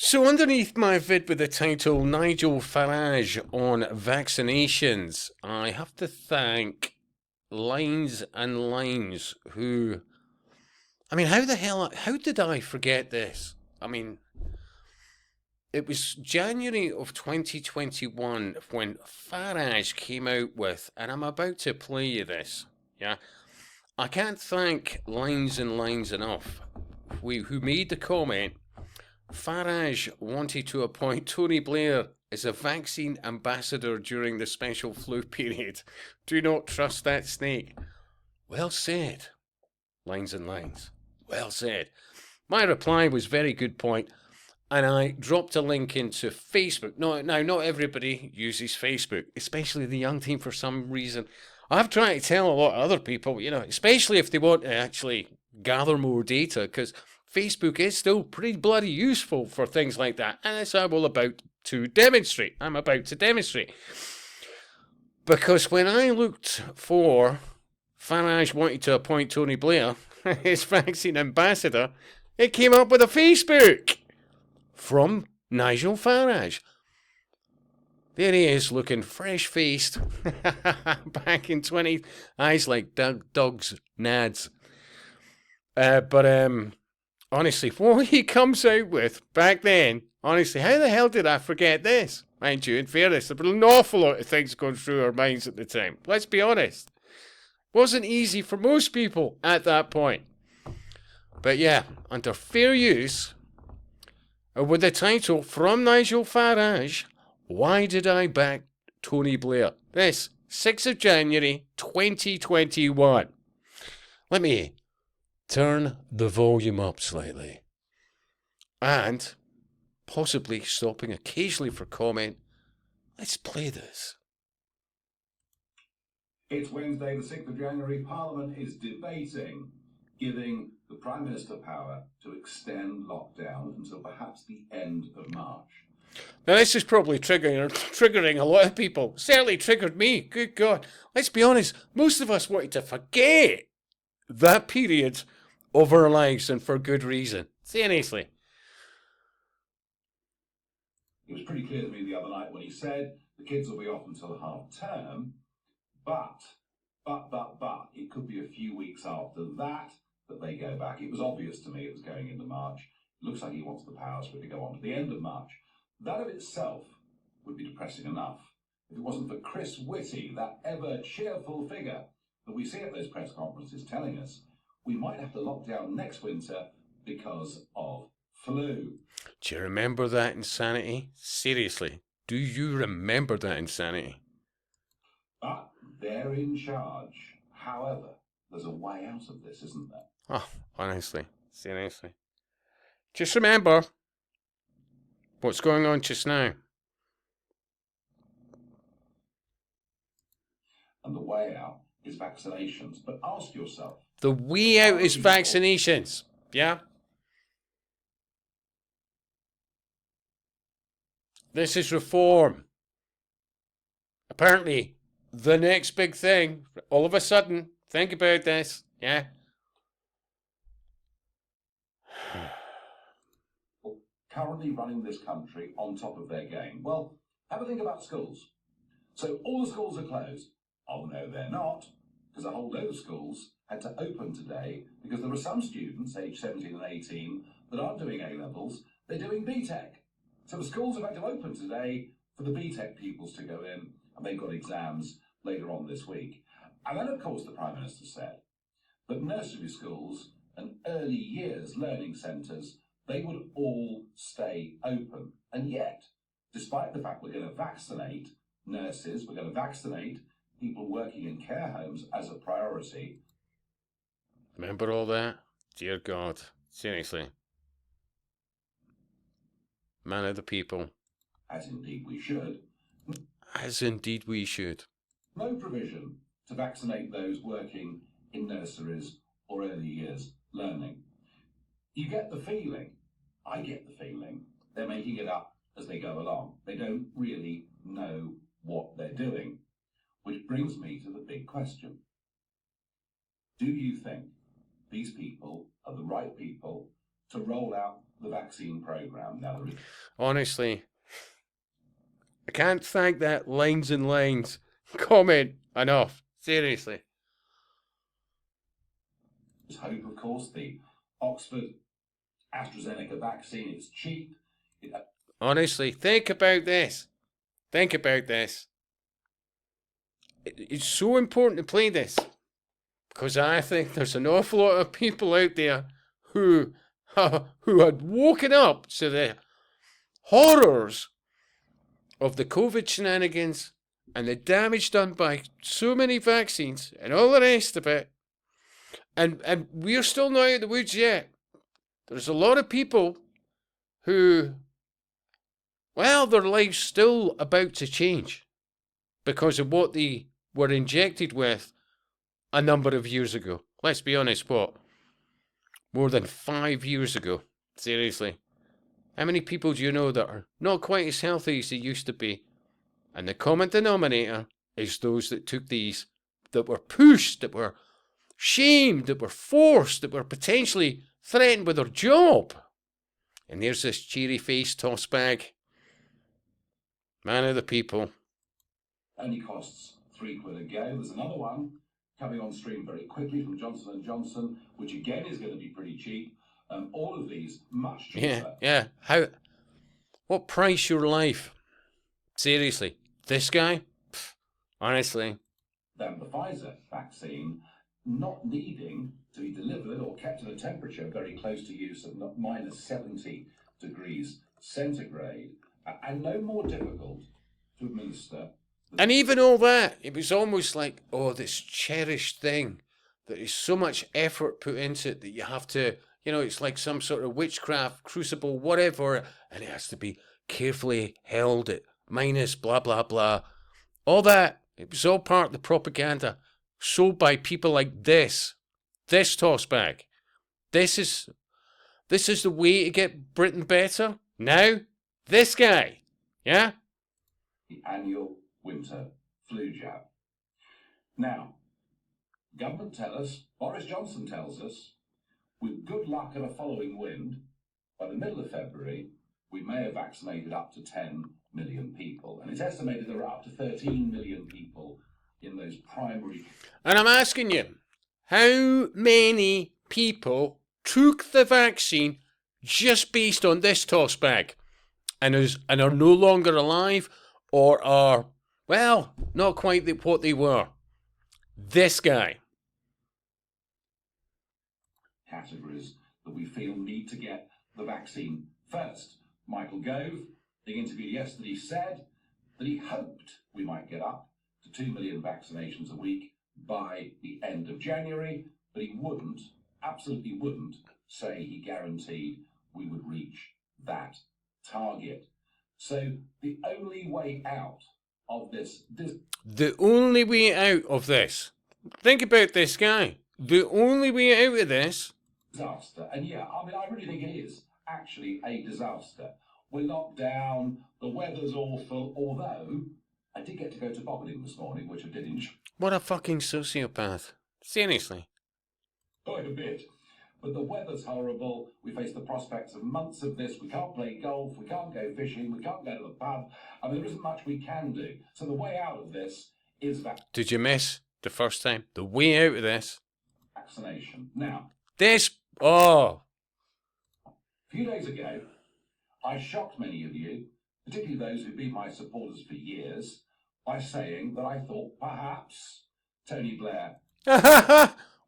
So, underneath my vid with the title Nigel Farage on vaccinations, I have to thank Lines and Lines who. I mean, how did I forget this? I mean, it was January of 2021 when Farage came out with, and I'm about to play you this, yeah? I can't thank Lines and Lines enough, who made the comment. Farage wanted to appoint Tony Blair as a vaccine ambassador during the special flu period. Do not trust that snake. Well said, Lines and Lines. Well said. My reply was very good point, and I dropped a link into Facebook. No, now, not everybody uses Facebook, especially the young team for some reason. I've tried to tell a lot of other people, especially if they want to actually gather more data, because Facebook is still pretty bloody useful for things like that. And as I'm about to demonstrate. Because when I looked for Farage wanted to appoint Tony Blair as vaccine ambassador, it came up with a Facebook from Nigel Farage. There he is, looking fresh-faced, back in 20, eyes like dogs' nads. But honestly, what he comes out with back then, honestly, how the hell did I forget this? Mind you, in fairness, there were an awful lot of things going through our minds at the time. Let's be honest. Wasn't easy for most people at that point. But yeah, under fair use, with the title from Nigel Farage, Why Did I Back Tony Blair? This, 6th of January 2021. Let me turn the volume up slightly. And, possibly stopping occasionally for comment, let's play this. It's Wednesday, the 6th of January. Parliament is debating giving the Prime Minister power to extend lockdown until perhaps the end of March. Now, this is probably triggering a lot of people. Certainly triggered me. Good God. Let's be honest, most of us wanted to forget that period of our lives, and for good reason. Seriously. It was pretty clear to me the other night when he said the kids will be off until half term, but it could be a few weeks after that they go back. It was obvious to me it was going into March. It looks like he wants the powers for it to go on to the end of March. That of itself would be depressing enough if it wasn't for Chris Whitty, that ever cheerful figure that we see at those press conferences telling us we might have to lock down next winter because of flu. Do you remember that insanity? Seriously, do you remember that insanity? But they're in charge. However, there's a way out of this, isn't there? Oh, honestly, seriously. Just remember what's going on just now. And the way out is vaccinations. But ask yourself. The way out is vaccinations. Yeah? This is reform. Apparently, the next big thing, all of a sudden, think about this, yeah? Currently running this country on top of their game. Well, have a think about schools. So all the schools are closed. Oh no, they're not, because a whole load of schools had to open today because there are some students, aged 17 and 18, that aren't doing A-levels, they're doing BTEC. So the schools have had to open today for the BTEC pupils to go in, and they've got exams later on this week. And then, of course, the Prime Minister said that nursery schools and early years learning centres, they would all stay open. And yet, despite the fact we're going to vaccinate nurses, we're going to vaccinate people working in care homes as a priority. Remember all that? Dear God. Seriously. Man of the people. As indeed we should. As indeed we should. No provision to vaccinate those working in nurseries or early years learning. You get the feeling, I get the feeling, they're making it up as they go along. They don't really know what they're doing. Which brings me to the big question. Do you think these people are the right people to roll out the vaccine programme. Now, honestly, I can't thank that lines and lines comment enough. Seriously. there's hope, of course. The Oxford AstraZeneca vaccine, it's cheap. Honestly, think about this. Think about this. It's so important to play this because I think there's an awful lot of people out there who had woken up to the horrors of the COVID shenanigans and the damage done by so many vaccines and all the rest of it. And we're still not out of the woods yet. There's a lot of people who, well, their life's still about to change because of what they were injected with a number of years ago. Let's be honest, what? More than 5 years ago. Seriously. How many people do you know that are not quite as healthy as they used to be? And the common denominator is those that took these, that were pushed, that were shamed, that were forced, that were potentially threatened with their job. And there's this cheery-faced toss-bag. Man of the people. Only costs £3 a go. There's another one coming on stream very quickly from Johnson & Johnson, which again is going to be pretty cheap. All of these much cheaper. Yeah. What price your life? Seriously. This guy? Pff, honestly. Than the Pfizer vaccine, not needing to be delivered or kept at a temperature very close to use of minus 70 degrees centigrade, and no more difficult to administer. And even all that, it was almost like, oh, this cherished thing that is so much effort put into it that you have to, it's like some sort of witchcraft, crucible, whatever, and it has to be carefully held at minus blah, blah, blah. All that, it was all part of the propaganda sold by people like this tossbag. This is the way to get Britain better. Now, this guy, yeah? The annual winter flu jab. Now, government tell us, Boris Johnson tells us, with good luck and a following wind, by the middle of February, we may have vaccinated up to 10 million people. And it's estimated there are up to 13 million people in those primary. And I'm asking you, how many people took the vaccine just based on this tossbag and are no longer alive or are, well, not quite what they were? This guy. Categories that we feel need to get the vaccine first. Michael Gove, being interviewed yesterday, said that he hoped we might get up to 2 million vaccinations a week by the end of January, but he absolutely wouldn't say he guaranteed we would reach that target. So the only way out of this... The only way out of this. Think about this guy. The only way out of this... disaster. And yeah, I really think it is actually a disaster. We're locked down, the weather's awful, although I did get to go to bobbing this morning, which I did enjoy. What a fucking sociopath. Seriously. Quite a bit. But the weather's horrible. We face the prospects of months of this. We can't play golf. We can't go fishing. We can't go to the pub. There isn't much we can do. So the way out of this is Did you miss the first time? The way out of this? Vaccination. Now. This... Oh. A few days ago, I shocked many of you, particularly those who've been my supporters for years, by saying that I thought perhaps Tony Blair...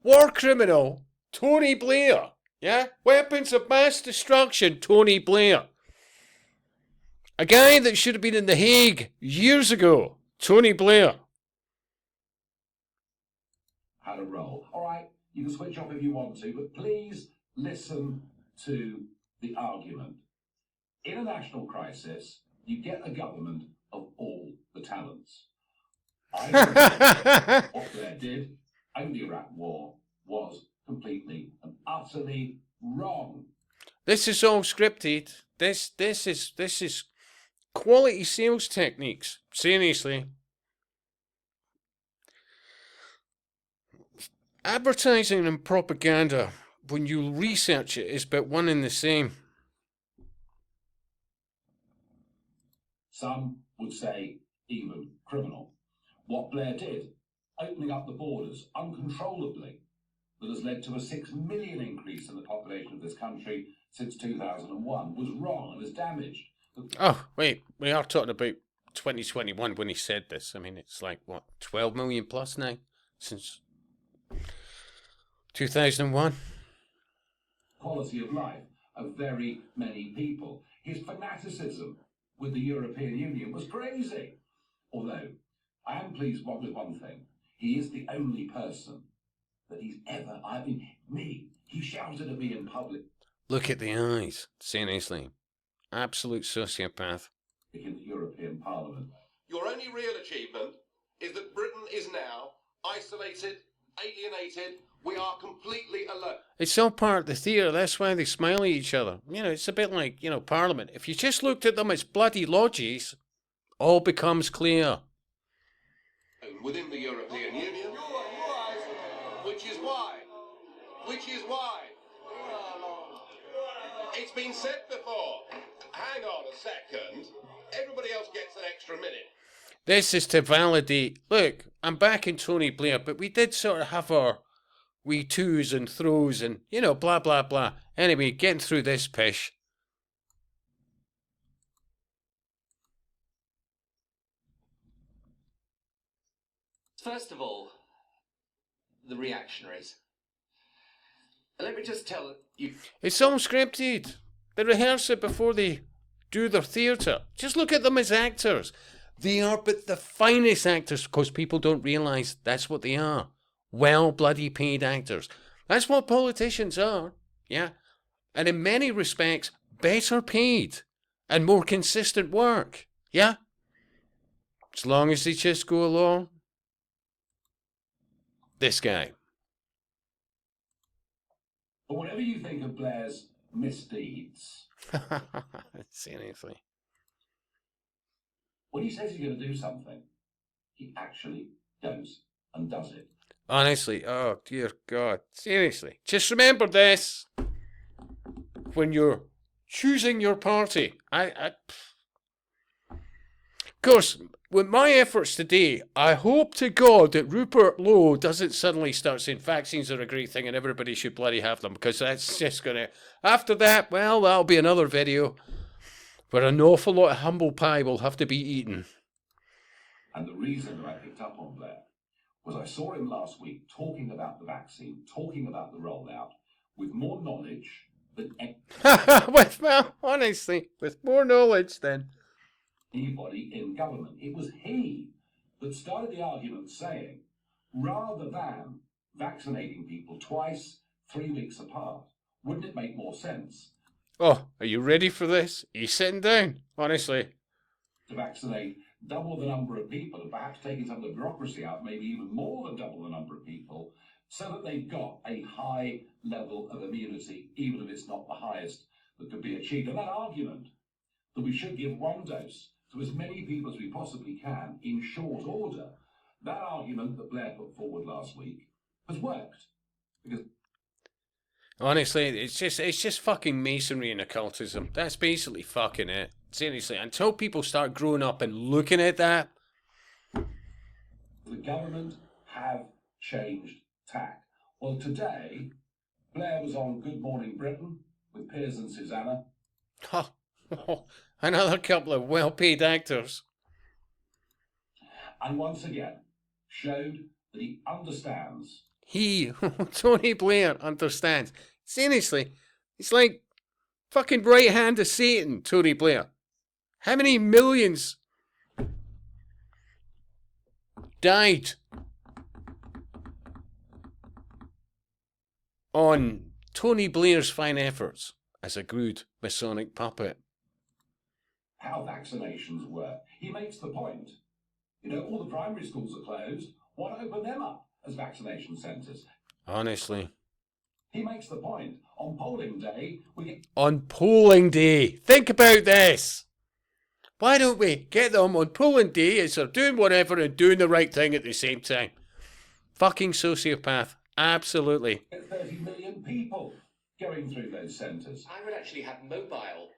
War criminal Tony Blair. Yeah? Weapons of mass destruction Tony Blair. A guy that should have been in The Hague years ago. Tony Blair. Had a role. All right, you can switch off if you want to, but please listen to the argument. In a national crisis, you get a government of all the talents. I think what Blair did in the Iraq War was completely and utterly wrong. This is all scripted. This is quality sales techniques. Seriously. Advertising and propaganda when you research it, it's but one and the same. Some would say even criminal. What Blair did, opening up the borders uncontrollably, that has led to a 6 million increase in the population of this country since 2001, was wrong and has damaged. Oh, wait, we are talking about 2021 when he said this. I mean, it's like, what, 12 million plus now since 2001? Quality of life of very many people. His fanaticism with the European Union was crazy. Although, I am pleased with one thing. He is the only person that he's ever, he shouted at me in public. Look at the eyes, seriously. Absolute sociopath. In the European Parliament. Your only real achievement is that Britain is now isolated, alienated. We are completely alone. It's all part of the theatre. That's why they smile at each other. You know, it's a bit like, Parliament. If you just looked at them as bloody lodges, all becomes clear. Within the European Union, which is why, it's been said before. Hang on a second. Everybody else gets an extra minute. This is to validate. Look, I'm back in Tony Blair, but we did sort of have our wee twos and throws and, blah, blah, blah. Anyway, getting through this pish. First of all, the reactionaries. Let me just tell you... It's all scripted. They rehearse it before they do their theatre. Just look at them as actors. They are but the finest actors, because people don't realise that's what they are. Well bloody paid actors. That's what politicians are, yeah? And in many respects, better paid and more consistent work, yeah? As long as they just go along. This guy. But whatever you think of Blair's misdeeds... Seriously. When he says he's going to do something, he actually goes and does it. Honestly, oh dear God. Seriously. Just remember this. When you're choosing your party. Of course, with my efforts today, I hope to God that Rupert Lowe doesn't suddenly start saying vaccines are a great thing and everybody should bloody have them, because that's just going to... After that, well, that'll be another video where an awful lot of humble pie will have to be eaten. And the reason that I picked up on Blair was I saw him last week talking about the vaccine, talking about the rollout, with more knowledge than honestly, with more knowledge than anybody in government. It was he that started the argument saying, rather than vaccinating people twice, 3 weeks apart, wouldn't it make more sense? Oh, are you ready for this? Are you sitting down? Honestly. To vaccinate double the number of people and perhaps taking some of the bureaucracy out, maybe even more than double the number of people, so that they've got a high level of immunity, even if it's not the highest that could be achieved. And that argument that we should give one dose to as many people as we possibly can in short order, that argument that Blair put forward last week has worked. Because honestly, it's just fucking masonry and occultism. That's basically fucking it. Seriously, until people start growing up and looking at that. The government have changed tack. Well, today, Blair was on Good Morning Britain with Piers and Susanna. Another couple of well-paid actors. And once again, showed that he understands. He, Tony Blair, understands. Seriously, it's like fucking right hand of Satan, Tony Blair. How many millions died on Tony Blair's fine efforts as a good Masonic puppet? How vaccinations work. He makes the point. All the primary schools are closed. Why not open them up as vaccination centres? Honestly. He makes the point. On polling day, we get... On polling day. Think about this. Why don't we get them on polling day as they're doing whatever and doing the right thing at the same time? Fucking sociopath. Absolutely. 30 million people going through those centres. I would actually have mobile.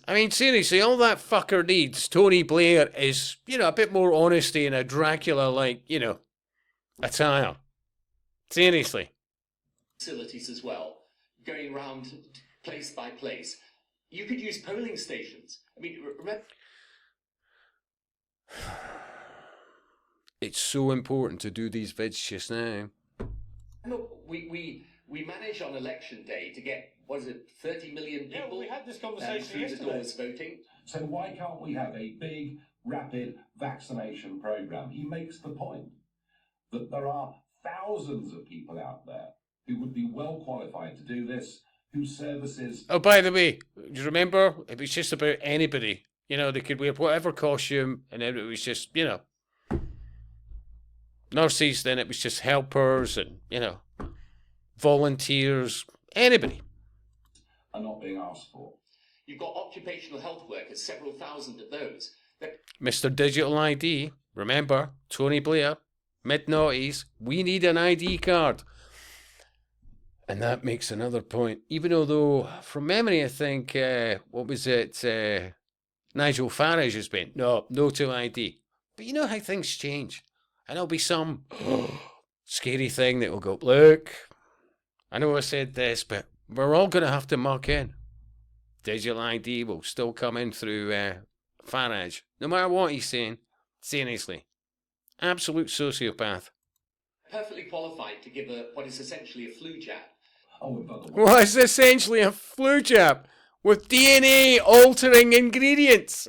I mean, seriously, all that fucker needs, Tony Blair, is, a bit more honesty and a Dracula-like, attire. Seriously. Facilities as well, going around place by place. You could use polling stations. I mean, remember... It's so important to do these vids just now. We manage on election day to get, 30 million people? Yeah, well, we had this conversation through yesterday. the doors voting. So why can't we have a big, rapid vaccination programme? He makes the point that there are thousands of people out there who would be well qualified to do this, whose services... Oh, by the way, do you remember? It was just about anybody. They could wear whatever costume, and then it was just, nurses, then it was just helpers and, volunteers, anybody. are not being asked for. You've got occupational health workers, several thousand of those. Mr. Digital ID, remember, Tony Blair, mid-noughties, we need an ID card. And that makes another point. Even though, from memory, I think, Nigel Farage has been, no to ID. But you know how things change. And there'll be some scary thing that will go, look, I know I said this, but we're all going to have to muck in. Digital ID will still come in through Farage, no matter what he's saying. Seriously. Absolute sociopath. Perfectly qualified to give what is essentially a flu jab. Oh, and by the way, Well, it's essentially a flu jab with DNA altering ingredients.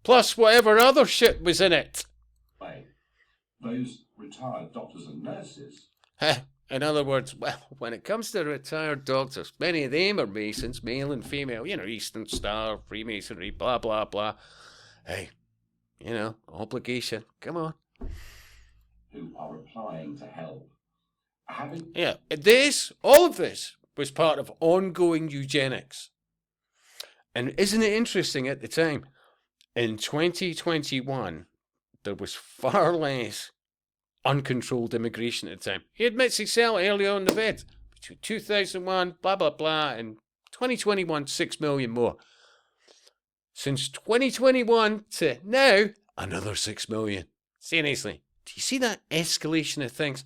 Plus whatever other shit was in it. those retired doctors and nurses... In other words, well, when it comes to retired doctors, many of them are Masons, male and female, Eastern Star, Freemasonry, blah, blah, blah. Hey, obligation. Come on. who are applying to help. Yeah, all of this was part of ongoing eugenics. And isn't it interesting at the time, in 2021, there was far less uncontrolled immigration at the time. He admits himself earlier on the vid. Between 2001, blah, blah, blah, and 2021, 6 million more. Since 2021 to now, another 6 million. Seriously, do you see that escalation of things?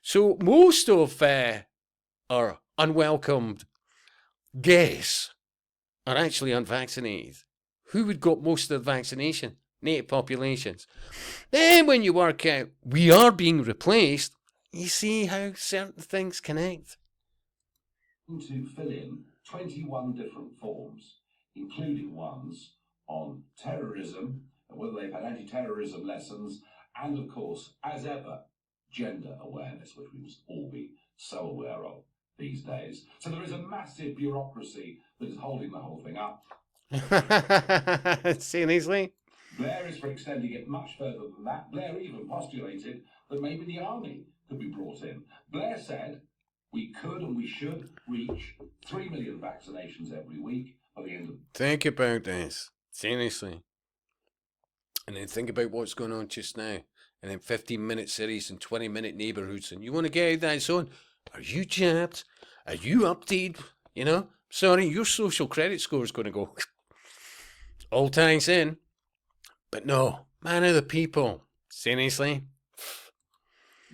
So most of our unwelcomed guests are actually unvaccinated. Who would got most of the vaccination? Native populations. Then when you work out we are being replaced, you see how certain things connect. To fill in 21 different forms, including ones on terrorism, whether they've had anti-terrorism lessons, and of course, as ever, gender awareness, which we must all be so aware of these days. So there is a massive bureaucracy that is holding the whole thing up. Seriously? Blair is for extending it much further than that. Blair even postulated that maybe the army could be brought in. Blair said we could and we should reach 3 million vaccinations every week by the end of... Think about this. Seriously. And then think about what's going on just now. And then 15-minute cities and 20-minute neighbourhoods. And you want to get out that zone? Are you jabbed? Are you updated? Sorry, your social credit score is going to go all times in. But no, man of the people. Seriously?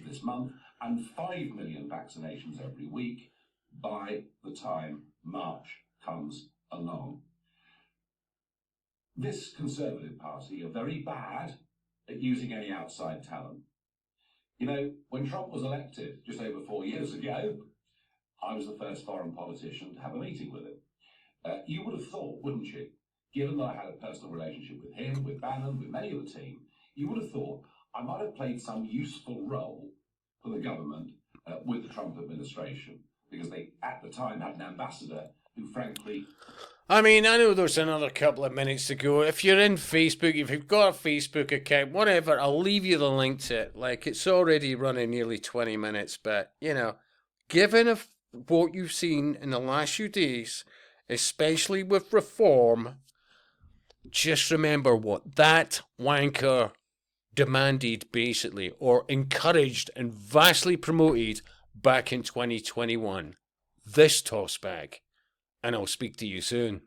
This month, and 5 million vaccinations every week by the time March comes along. This Conservative Party are very bad at using any outside talent. When Trump was elected just over 4 years ago, I was the first foreign politician to have a meeting with him. You would have thought, wouldn't you, given that I had a personal relationship with him, with Bannon, with many of the team, you would have thought I might have played some useful role for the government with the Trump administration, because they, at the time, had an ambassador who, frankly... I mean, I know there's another couple of minutes to go. If you're in Facebook, if you've got a Facebook account, whatever, I'll leave you the link to it. It's already running nearly 20 minutes, but, given what you've seen in the last few days, especially with reform, just remember what that wanker demanded, basically, or encouraged and vastly promoted back in 2021. This toss bag. And I'll speak to you soon.